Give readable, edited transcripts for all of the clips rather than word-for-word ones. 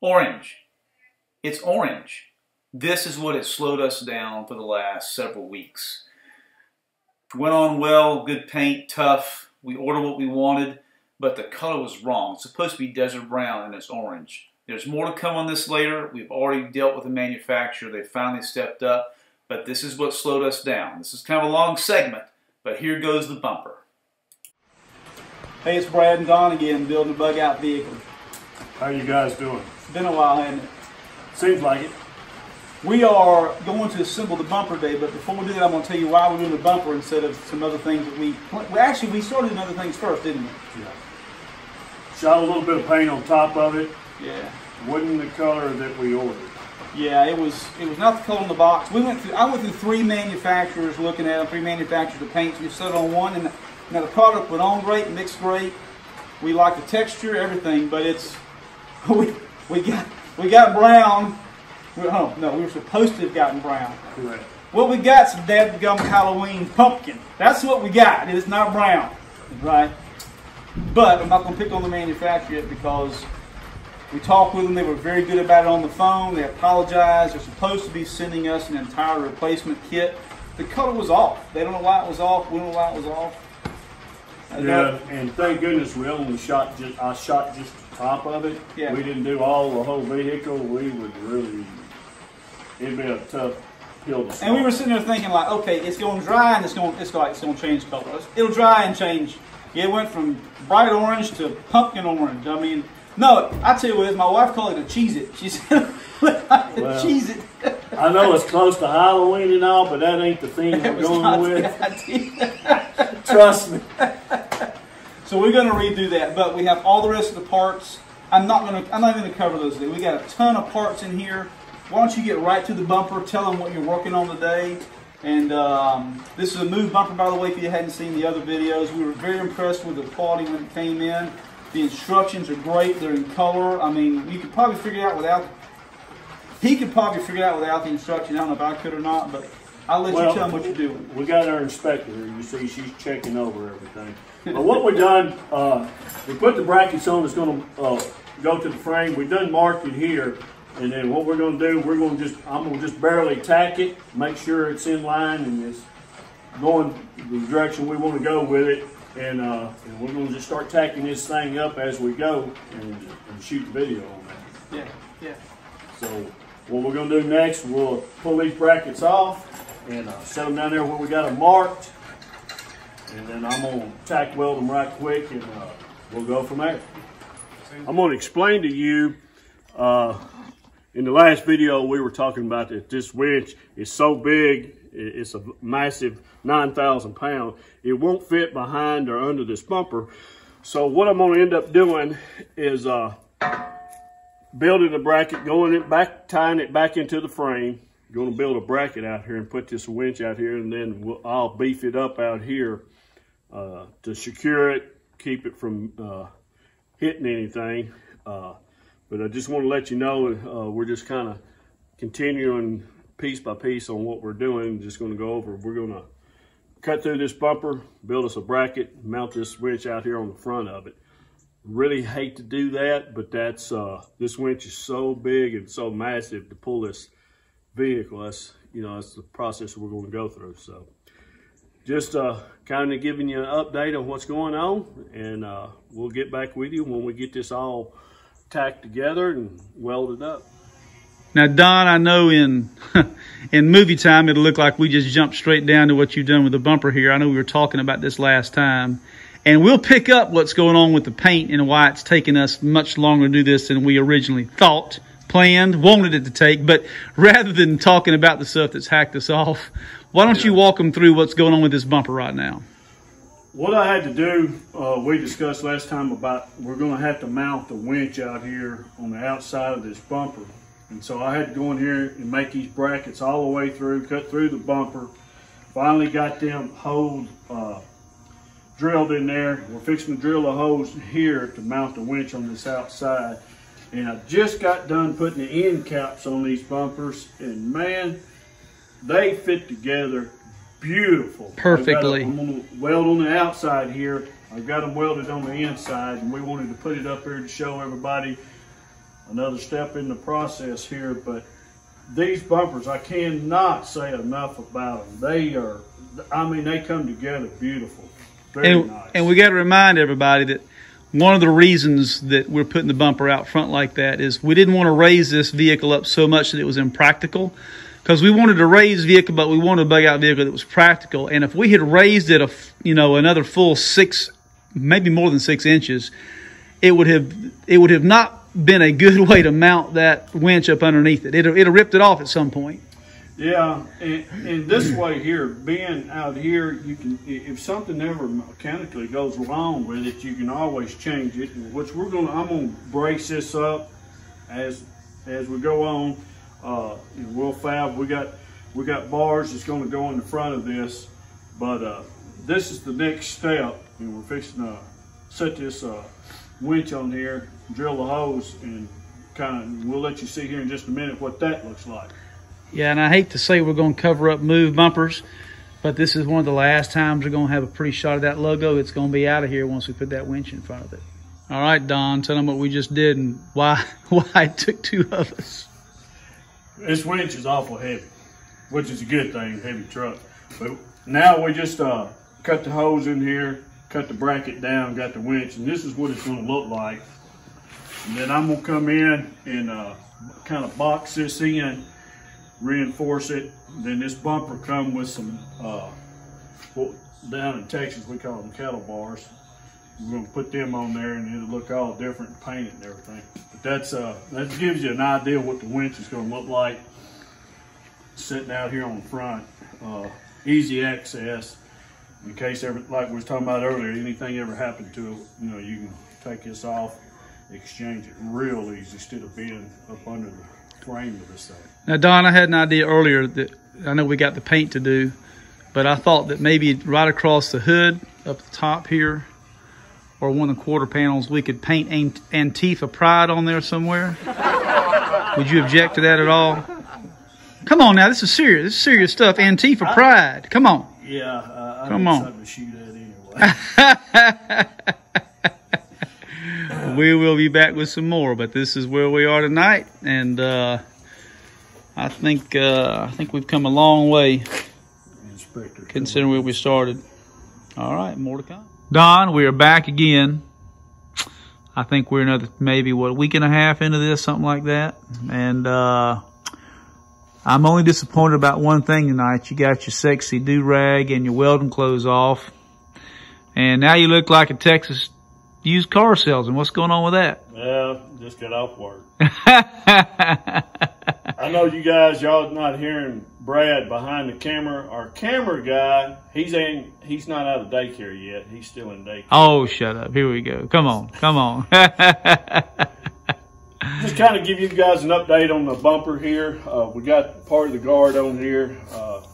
Orange. It's orange. This is what has slowed us down for the last several weeks. Went on well, good paint, tough. We ordered what we wanted, but the color was wrong. It's supposed to be desert brown and it's orange. There's more to come on this later. We've already dealt with the manufacturer. They finally stepped up, but this is what slowed us down. This is kind of a long segment, but here goes the bumper. Hey, it's Brad and Don again, building a Bugout vehicle. How you guys doing? It's been a while, hasn't it? Seems like it. We are going to assemble the bumper today, but before we do that, I'm going to tell you why we're doing the bumper instead of some other things that we started doing other things first, didn't we? Yeah. Shot a little bit of paint on top of it. Yeah. Wasn't the color that we ordered. Yeah, it was not the color on the box. I went through 3 manufacturers looking at them, 3 manufacturers of paints. We settled on one, and now the product went on great, mixed great. We like the texture, everything, but it's we got brown. Oh no, we were supposed to have gotten brown. Correct. What we got's a dadgum Halloween pumpkin. That's what we got. It's not brown, right? But I'm not going to pick on the manufacturer yet because we talked with them. They were very good about it on the phone. They apologized. They're supposed to be sending us an entire replacement kit. The color was off. They don't know why it was off. We don't know why it was off. Yeah, and thank goodness we only shot I shot just the top of it. Yeah. We didn't do all the whole vehicle. We would really, it'd be a tough pill to swallow. And we were sitting there thinking like, okay, it's going to dry and it's going to change color. It'll dry and change. It went from bright orange to pumpkin orange. I mean, no, I tell you what, my wife called it a Cheez-It. She said, well, Cheez-It. I know it's close to Halloween and all, but that ain't the theme we're going with. Trust me. So we're going to redo that, but we have all the rest of the parts. I'm not going to cover those today. We got a ton of parts in here. Why don't you get right to the bumper? Tell them what you're working on today. And this is a new bumper, by the way, if you hadn't seen the other videos. We were very impressed with the quality when it came in. The instructions are great. They're in color. I mean, you could probably figure it out without. He could probably figure it out without the instruction. I don't know if I could or not, but I'll let you tell him what you're doing. We got our inspector here. You see, she's checking over everything. But what we've done, we put the brackets on. It's going to go to the frame. We've done marked it here, and then what we're going to do, I'm going to just barely tack it, make sure it's in line and it's going the direction we want to go with it. And we're going to just start tacking this thing up as we go and shoot the video on that. Yeah, yeah. So what we're going to do next, we'll pull these brackets off and set them down there where we got them marked. And then I'm going to tack weld them right quick and we'll go from there. I'm going to explain to you, in the last video we were talking about that this winch is so big, it's a massive 9,000 pound. It won't fit behind or under this bumper. So what I'm going to end up doing is building a bracket, tying it back into the frame. Going to build a bracket out here and put this winch out here, and then I'll beef it up out here to secure it, keep it from hitting anything. But I just want to let you know we're just kind of continuing piece by piece on what we're doing. Just going to go over. We're going to cut through this bumper, build us a bracket, mount this winch out here on the front of it. Really hate to do that, but that's this winch is so big and so massive to pull this vehicle. That's the process we're going to go through. So just kind of giving you an update on what's going on, and we'll get back with you when we get this all tacked together and welded up. Now, Don, I know in movie time it'll look like we just jumped straight down to what you've done with the bumper here. I know we were talking about this last time. And we'll pick up what's going on with the paint and why it's taken us much longer to do this than we originally thought, planned, wanted it to take. But rather than talking about the stuff that's hacked us off, why don't you walk them through what's going on with this bumper right now? What I had to do, we discussed last time about we're going to have to mount the winch out here on the outside of this bumper. And so I had to go in here and make these brackets all the way through, cut through the bumper. Finally got them holes drilled in there. We're fixing to drill a hose here to mount the winch on this outside. And I just got done putting the end caps on these bumpers, and man, they fit together beautiful. Perfectly. I'm gonna weld on the outside here. I've got them welded on the inside, and we wanted to put it up here to show everybody another step in the process here. But these bumpers, I cannot say enough about them. They are, I mean, they come together beautiful. Very nice. And we got to remind everybody that one of the reasons that we're putting the bumper out front like that is we didn't want to raise this vehicle up so much that it was impractical. Because we wanted to raise vehicle, but we wanted a bug out vehicle that was practical. And if we had raised it, another full 6, maybe more than 6 inches, it would have not been a good way to mount that winch up underneath it. It'd have ripped it off at some point. Yeah, and this way here, being out here, you can, if something ever mechanically goes wrong with it, you can always change it. Which I'm gonna brace this up as we go on. We'll fab. We got bars that's going to go in the front of this, but this is the next step, and we're fixing to set this winch on here, drill the hose, and we'll let you see here in just a minute what that looks like. Yeah, and I hate to say we're going to cover up move bumpers, but this is one of the last times we're going to have a pretty shot of that logo. It's going to be out of here once we put that winch in front of it. All right, Don, tell them what we just did and why it took 2 of us. This winch is awful heavy, which is a good thing, heavy truck. But now we just cut the hose in here, cut the bracket down, got the winch, and this is what it's going to look like. And then I'm going to come in and kind of box this in, reinforce it. Then this bumper come with some, down in Texas we call them kettle bars. We're going to put them on there, and it'll look all different, painted and everything. But that gives you an idea what the winch is going to look like sitting out here on the front. Easy access in case like we was talking about earlier, anything ever happened to it, you can take this off, exchange it real easy instead of being up under the frame of this thing. Now, Don, I had an idea earlier that I know we got the paint to do, but I thought that maybe right across the hood up the top here, or one of the quarter panels, we could paint Antifa Pride on there somewhere. Would you object to that at all? Come on now, this is serious. This is serious stuff. Antifa Pride. Come on. Yeah, I come on. To shoot at anyway. We will be back with some more, but this is where we are tonight, and I think we've come a long way considering where we started. All right, more to come. Don, we are back again. I think we're another maybe a week and a half into this, something like that. And I'm only disappointed about one thing tonight. You got your sexy do-rag and your welding clothes off, and now you look like a Texas used car salesman. What's going on with that? Well, just got off work. I know you guys, y'all not hearing Brad behind the camera. Our camera guy, he's not out of daycare yet. He's still in daycare. Oh, shut up. Here we go. Come on. Just kind of give you guys an update on the bumper here. We got part of the guard on here,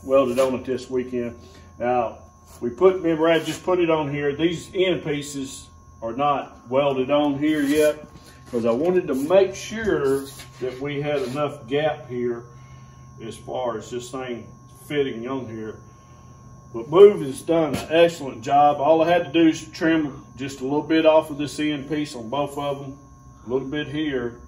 welded on it this weekend. Now, me and Brad just put it on here. These end pieces are not welded on here yet, because I wanted to make sure that we had enough gap here as far as this thing fitting on here. But Move has done an excellent job. All I had to do is trim just a little bit off of this end piece on both of them, a little bit here.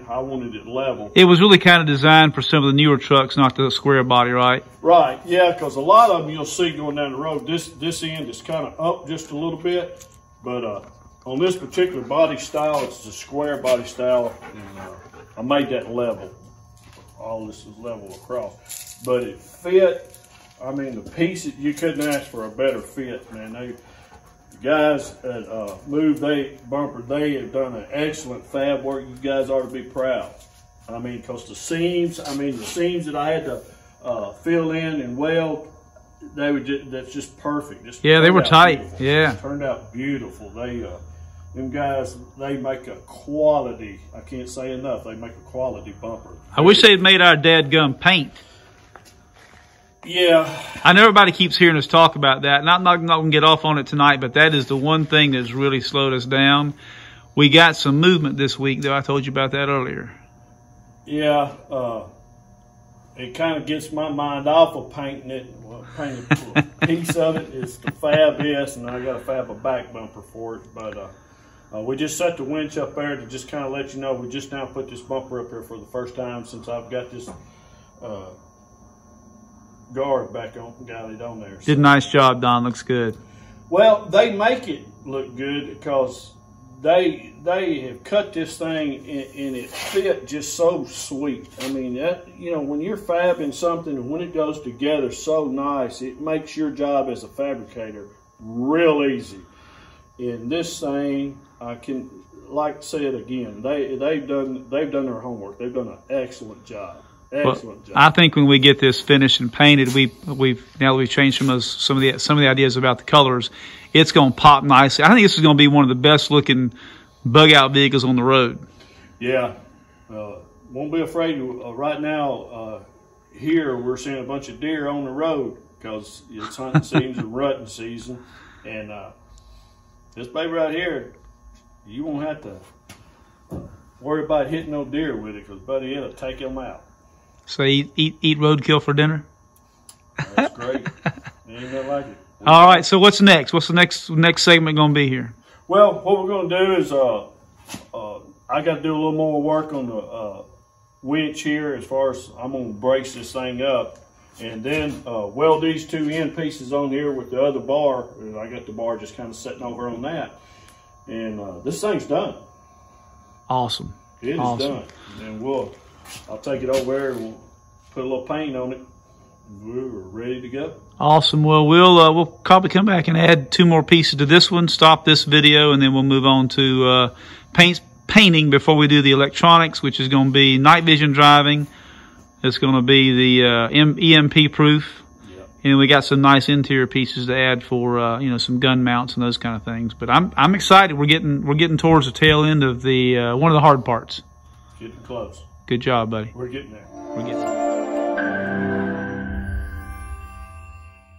I wanted it level. It was really kind of designed for some of the newer trucks, not the square body, right? Right, yeah, because a lot of them you'll see going down the road, this end is kind of up just a little bit, but on this particular body style, it's a square body style, and I made that level. All this is level across, but it fit. I mean, the piece, you couldn't ask for a better fit, man. The guys at Move, they have done an excellent fab work. You guys ought to be proud. I mean, because the seams that I had to fill in and weld, that's just perfect. Yeah, they were tight. Beautiful. Yeah, it turned out beautiful. Them guys, they make a quality. I can't say enough. They make a quality bumper. I wish they'd made our dadgum paint. Yeah. I know everybody keeps hearing us talk about that, and I'm not going to get off on it tonight, but that is the one thing that's really slowed us down. We got some movement this week, though. I told you about that earlier. Yeah. It kind of gets my mind off of painting it. Well, painting a piece of it is the Fab S, and I got to fab a back bumper for it. But We just set the winch up there to just kind of let you know we just now put this bumper up here for the first time since I've got this guard back on, got it on there. So. Did a nice job, Don. Looks good. Well, they make it look good because they have cut this thing and it fit just so sweet. I mean, that, you know, when you're fabbing something and when it goes together so nice, it makes your job as a fabricator real easy. And this thing, I can like say it again. They've done their homework. They've done an excellent job. Excellent job. I think when we get this finished and painted, we've now that we've changed some of the ideas about the colors, it's going to pop nicely. I think this is going to be one of the best looking bug out vehicles on the road. Yeah, won't be afraid. Right now, here we're seeing a bunch of deer on the road because it's hunting season and rutting season, and this baby right here, you won't have to worry about hitting no deer with it because buddy, it'll take them out. So eat roadkill for dinner? That's great. Ain't nothing like it. All right, so what's next? What's the next segment going to be here? Well, what we're going to do is I got to do a little more work on the winch here as far as I'm going to brace this thing up and then weld these two end pieces on here with the other bar. And I got the bar just kind of sitting over on that. And this thing's done. Awesome. It is done. And I'll take it over there and we'll put a little paint on it. We're ready to go. Awesome. Well, we'll probably come back and add 2 more pieces to this one, stop this video, and then we'll move on to painting before we do the electronics, which is going to be night vision driving. It's going to be the EMP proof. Yep. And we got some nice interior pieces to add for you know, some gun mounts and those kind of things. But I'm excited. We're getting towards the tail end of the one of the hard parts. Getting close. Good job, buddy. We're getting there. We're getting there.